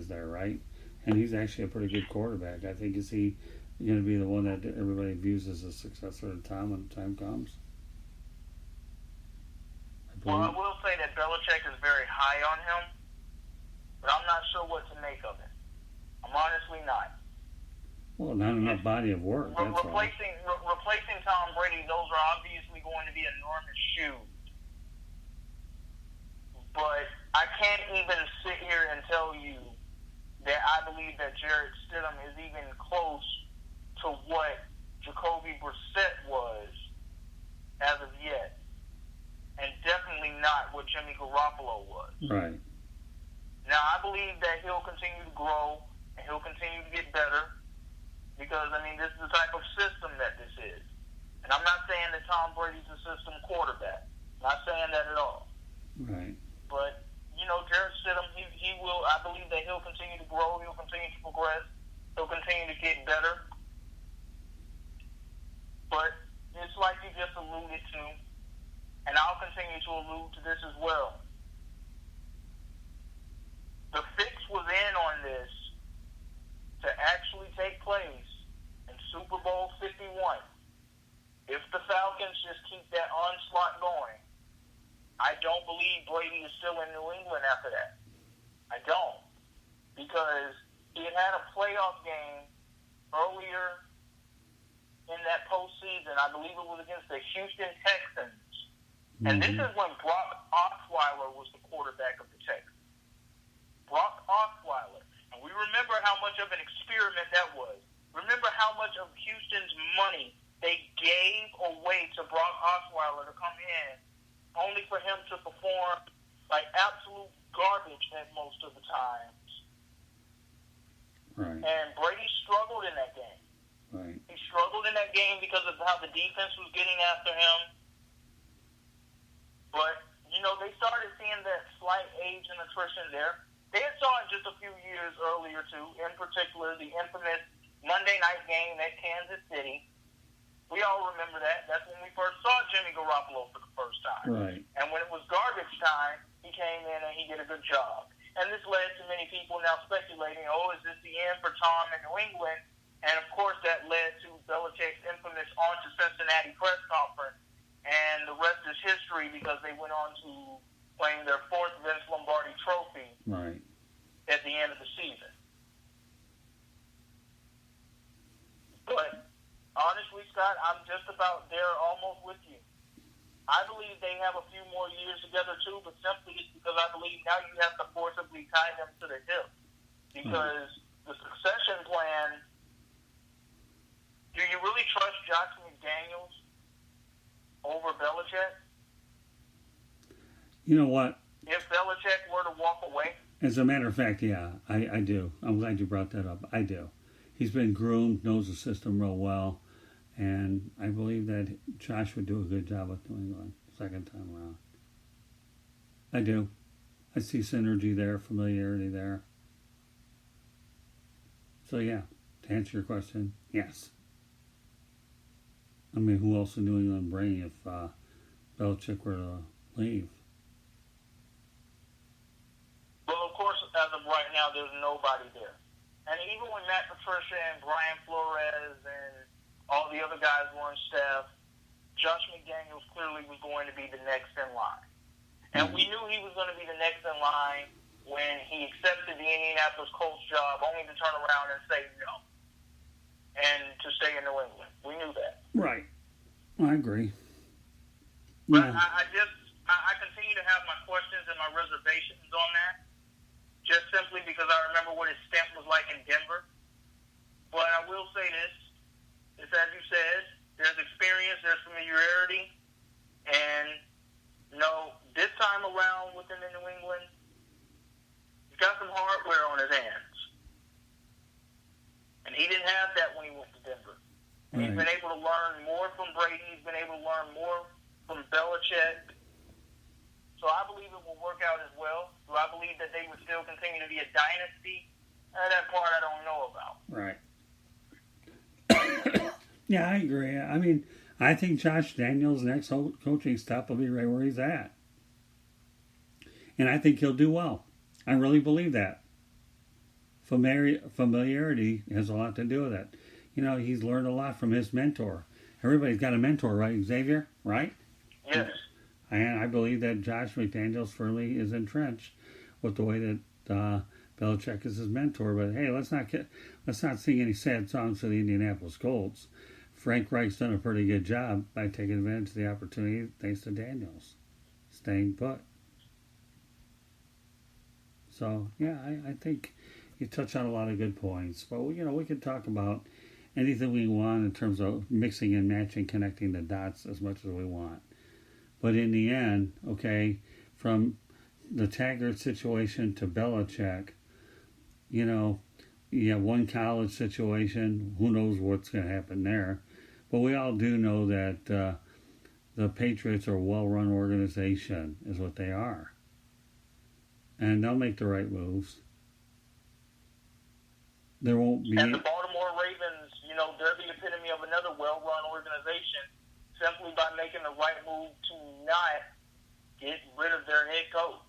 is there, right? And he's actually a pretty good quarterback. I think is he going to be the one that everybody views as a successor to Tom when the time comes? Well, I will say that Belichick is very high on him, but I'm not sure what to make of it. I'm honestly not. Well, not enough body of work. Replacing Tom Brady, those are obviously going to be enormous shoes. But I can't even sit here and tell you that I believe that Jarrett Stidham is even close to what Jacoby Brissett was as of yet. And definitely not what Jimmy Garoppolo was. Right. Now, I believe that he'll continue to grow and he'll continue to get better because, I mean, this is the type of system that this is. And I'm not saying that Tom Brady's a system quarterback. I'm not saying that at all. Right. But, you know, Jarrett Stidham, he will, I believe that he'll continue to grow, he'll continue to progress, he'll continue to get better. But it's like you just alluded to, and I'll continue to allude to this as well. The fix was in on this to actually take place in Super Bowl 51. If the Falcons just keep that onslaught going, I don't believe Brady is still in New England after that. I don't. Because he had a playoff game earlier in that postseason. I believe it was against the Houston Texans. And this is when Brock Osweiler was the quarterback of the Texans. Brock Osweiler. And we remember how much of an experiment that was. Remember how much of Houston's money they gave away to Brock Osweiler to come in, only for him to perform like absolute garbage at most of the times. Right. And Brady struggled in that game. Right. He struggled in that game because of how the defense was getting after him. But, you know, they started seeing that slight age and attrition there. They had saw it just a few years earlier, too, in particular the infamous Monday night game at Kansas City. We all remember that. That's when we first saw Jimmy Garoppolo for the first time. Right. And when it was garbage time, he came in and he did a good job. And this led to many people now speculating, oh, is this the end for Tom in New England? And, of course, that led to Belichick's infamous on to Cincinnati press conference. And the rest is history because they went on to claim their fourth Vince Lombardi trophy Right. at the end of the season. But honestly, Scott, I'm just about there almost with you. I believe they have a few more years together too, but simply it's because I believe now you have to forcibly tie them to the hip. Because the succession plan, do you really trust Josh McDaniels over Belichick? You know what? If Belichick were to walk away? As a matter of fact, yeah, I do. I'm glad you brought that up. I do. He's been groomed, knows the system real well, and I believe that Josh would do a good job with New England second time around. I do. I see synergy there, familiarity there. So yeah, to answer your question, yes. I mean, who else in New England bring if Belichick were to leave? Well, of course, as of right now, there's nobody there. And even when Matt Patricia and Brian Flores and all the other guys were on staff, Josh McDaniels clearly was going to be the next in line. And we knew he was going to be the next in line when he accepted the Indianapolis Colts job, only to turn around and say no. And to stay in New England. We knew that. Right. I agree. But yeah. I continue to have my questions and my reservations on that, just simply because I remember what his stint was like in Denver. But I will say this, it's as you said, there's experience, there's familiarity, and, you know, this time around with him in New England, he's got some hardware on his hands. And he didn't have that when he went to Denver. And he's been able to learn more from Brady. He's been able to learn more from Belichick. So I believe it will work out as well. Do I believe that they would still continue to be a dynasty? That part I don't know about. Right. Yeah, I agree. I mean, I think Josh Daniels' next coaching step will be right where he's at. And I think he'll do well. I really believe that. familiarity has a lot to do with it. You know, he's learned a lot from his mentor. Everybody's got a mentor, right, Xavier? Right? Yes. And I believe that Josh McDaniels firmly is entrenched with the way that Belichick is his mentor. But hey, let's not sing any sad songs for the Indianapolis Colts. Frank Reich's done a pretty good job by taking advantage of the opportunity thanks to Daniels staying put. So yeah, I think you touch on a lot of good points. But you know, we could talk about anything we want in terms of mixing and matching, connecting the dots as much as we want. But in the end, okay, from the Taggart situation to Belichick, you know, you have one college situation. Who knows what's going to happen there? But we all do know that the Patriots are a well-run organization, is what they are. And they'll make the right moves. There won't be... And the Baltimore Ravens, you know, they're the epitome of another well-run organization simply by making the right move to not get rid of their head coach.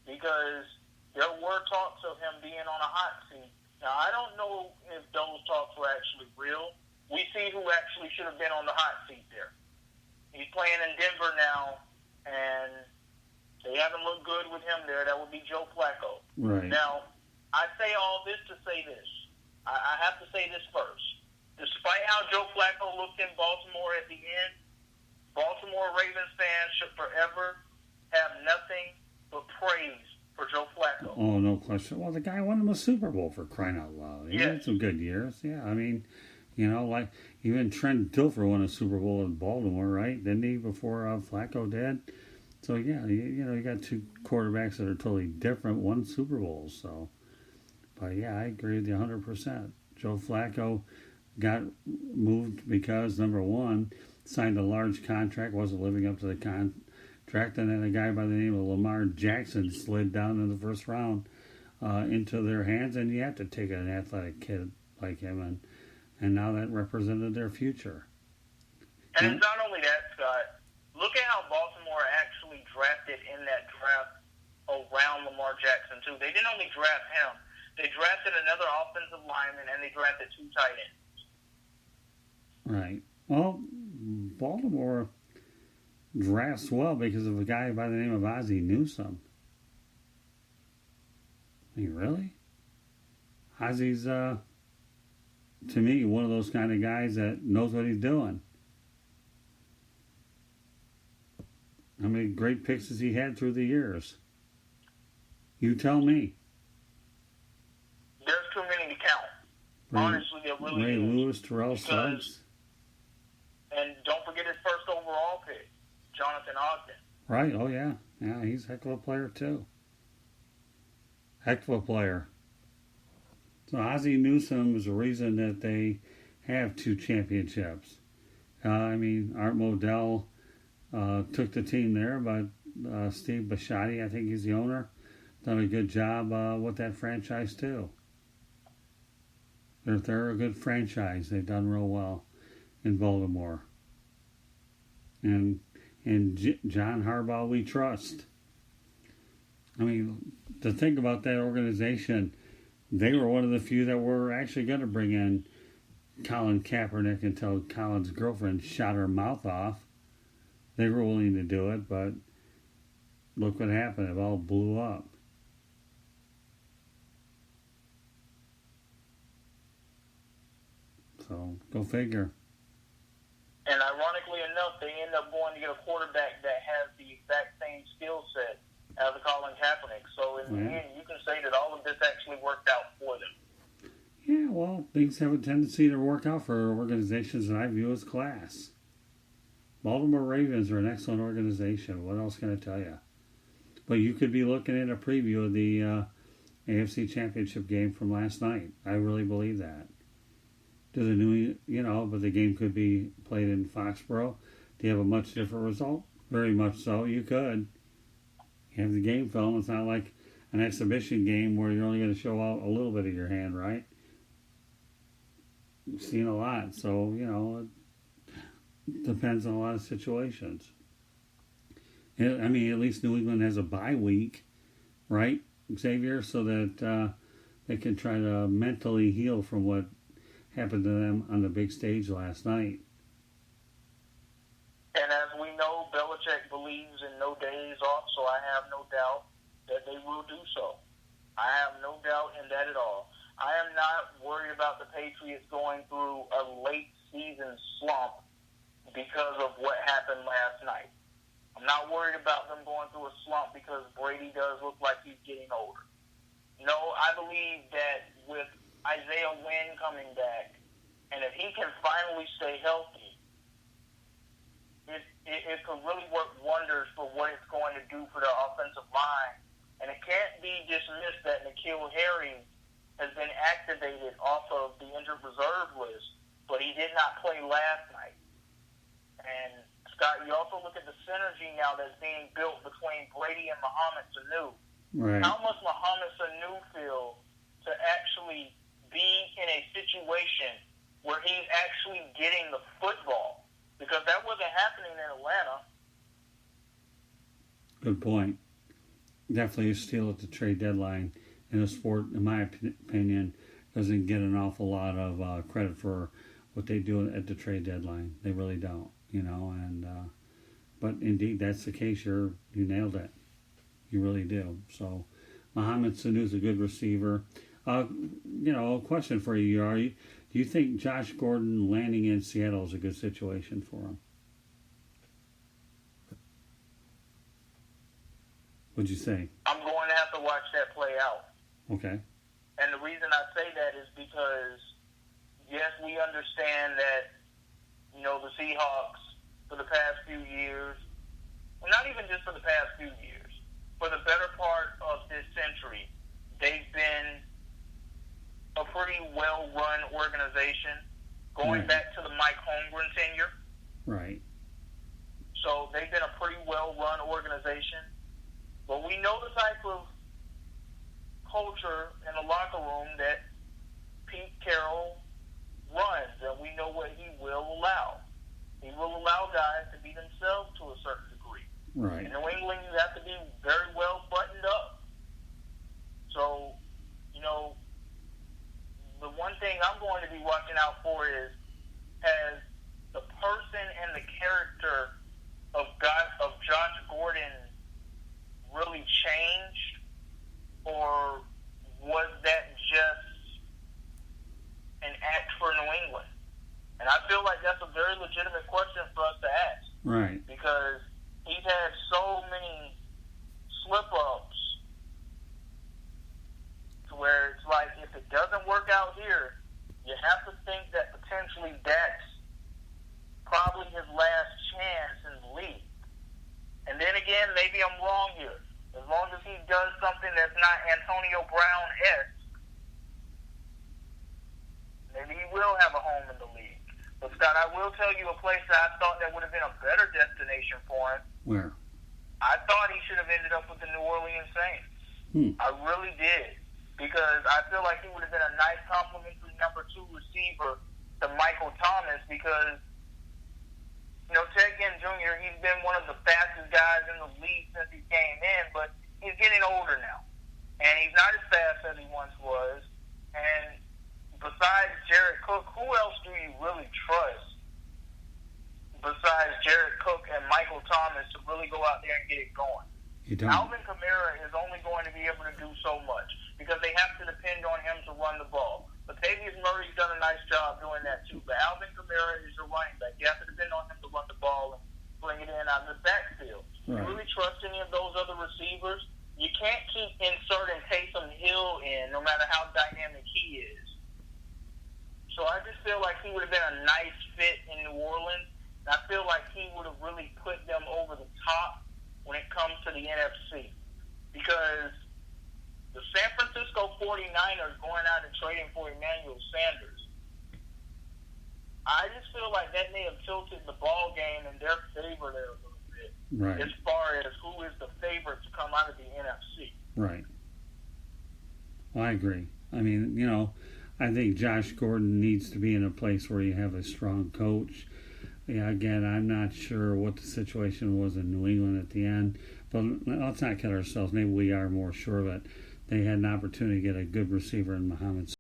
Because there were talks of him being on a hot seat. Now, I don't know if those talks were actually real. We see who actually should have been on the hot seat there. He's playing in Denver now, and they haven't looked good with him there. That would be Joe Flacco. Right. Now, I say all this to say this. I have to say this first. Despite how Joe Flacco looked in Baltimore at the end, Baltimore Ravens fans should forever have nothing but praise for Joe Flacco. Oh, no question. Well, the guy won him a Super Bowl, for crying out loud. He had some good years. Yeah, I mean, you know, like even Trent Dilfer won a Super Bowl in Baltimore, right? Didn't he, before Flacco did? So, yeah, you know, you got two quarterbacks that are totally different, won Super Bowls. So, but, yeah, I agree with you 100%. Joe Flacco got moved because, number one, signed a large contract, wasn't living up to the contract, and then a guy by the name of Lamar Jackson slid down in the first round into their hands, and you have to take an athletic kid like him, and now that represented their future. And it's not only that, Scott. Look at how Baltimore actually drafted in that draft around Lamar Jackson, too. They didn't only draft him. They drafted another offensive lineman, and they drafted 2 tight ends. Right. Well, Baltimore drafts well because of a guy by the name of Ozzie Newsome. I mean, really? Ozzie's, to me, one of those kind of guys that knows what he's doing. How many great picks has he had through the years? You tell me. There's too many to count. Honestly, there really Ray is. Lewis, Terrell Suggs. And don't forget his first overall pick, Jonathan Ogden. Right, oh yeah. Yeah, he's a heck of a player too. Heck of a player. So Ozzie Newsome is the reason that they have 2 championships. I mean, Art Modell took the team there, but Steve Bisciotti, I think he's the owner, done a good job with that franchise too. They're a good franchise. They've done real well in Baltimore. And John Harbaugh, we trust. I mean, to think about that organization, they were one of the few that were actually going to bring in Colin Kaepernick until Colin's girlfriend shot her mouth off. They were willing to do it, but look what happened. It all blew up. So, go figure. And ironically enough, they end up going to get a quarterback that has the exact same skill set as Colin Kaepernick. So in the end, you can say that all of this actually worked out for them. Yeah, well, things have a tendency to work out for organizations that I view as class. Baltimore Ravens are an excellent organization. What else can I tell you? But you could be looking at a preview of the AFC Championship game from last night. I really believe that. But the game could be played in Foxborough. Do you have a much different result? Very much so. You could. You have the game film. It's not like an exhibition game where you're only going to show out a little bit of your hand, right? You've seen a lot, so, it depends on a lot of situations. At least New England has a bye week, right, Xavier? So that they can try to mentally heal from what happened to them on the big stage last night. And as we know, Belichick believes in no days off, so I have no doubt that they will do so. I have no doubt in that at all. I am not worried about the Patriots going through a late season slump because of what happened last night. I'm not worried about them going through a slump because Brady does look like he's getting older. No, I believe that with Isaiah Wynn coming back, and if he can finally stay healthy, it could really work wonders for what it's going to do for the offensive line. And it can't be dismissed that N'Keal Harry has been activated off of the injured reserve list, but he did not play last night. And, Scott, you also look at the synergy now that's being built between Brady and Mohamed Sanu. Right. How must Mohamed Sanu feel to actually be in a situation where he's actually getting the football? Because that wasn't happening in Atlanta. Good point. Definitely a steal at the trade deadline. And the sport, in my opinion, doesn't get an awful lot of credit for what they do at the trade deadline. They really don't, And but indeed, that's the case. You nailed it. You really do. So, Mohamed Sanu's a good receiver. A question for you, Yari. Do you think Josh Gordon landing in Seattle is a good situation for him? What'd you say? I'm going to have to watch that play out. Okay. And the reason I say that is because, yes, we understand that, the Seahawks for the past few years, well, not even just for the past few years, for the better part of this century, they've been a pretty well-run organization going back to the Mike Holmgren tenure. Right. So they've been a pretty well-run organization. But we know the type of culture in the locker room that Pete Carroll runs, and we know what he will allow. He will allow guys to be themselves to a certain degree. Right. In New England, you have to be very well buttoned up. So, the one thing I'm going to be watching out for is, has the person and the character of Josh Gordon really changed, or was that just an act for New England? And I feel like that's a very legitimate question for us to ask. Right. Because he's had so many slip-ups to where it's like, if it doesn't work out here, you have to think that potentially that's probably his last chance in the league. And then again, maybe I'm wrong here. As long as he does something that's not Antonio Brown-esque, maybe he will have a home in the league. But, Scott, I will tell you a place that I thought that would have been a better destination for him. Where? I thought he should have ended up with the New Orleans Saints. I really did. Because I feel like he would have been a nice complimentary number 2 receiver to Michael Thomas because, Ted Ginn Jr., he's been one of the fastest guys in the league since he came in, but he's getting older now. And he's not as fast as he once was. And besides Jared Cook, who else do you really trust besides Jared Cook and Michael Thomas to really go out there and get it going? You don't. Alvin Kamara is only going to be able to do so much because they have to depend on him to run the ball. Latavius Murray's done a nice job doing that too, but Alvin Kamara is your running back. You have to depend on him to run the ball and bring it in out of the backfield. Right. You really trust any of those other receivers? You can't keep inserting Taysom Hill in no matter how dynamic he is. So I just feel like he would have been a nice fit in New Orleans, and I feel like he would have really put them over the top when it comes to the NFC. Because the San Francisco 49ers going out and trading for Emmanuel Sanders, I just feel like that may have tilted the ball game in their favor there a little bit. Right. As far as who is the favorite to come out of the NFC. Right. Well, I agree. I mean, I think Josh Gordon needs to be in a place where you have a strong coach. Yeah, again, I'm not sure what the situation was in New England at the end, but let's not kid ourselves. Maybe we are more sure of it. they had an opportunity to get a good receiver in Muhammad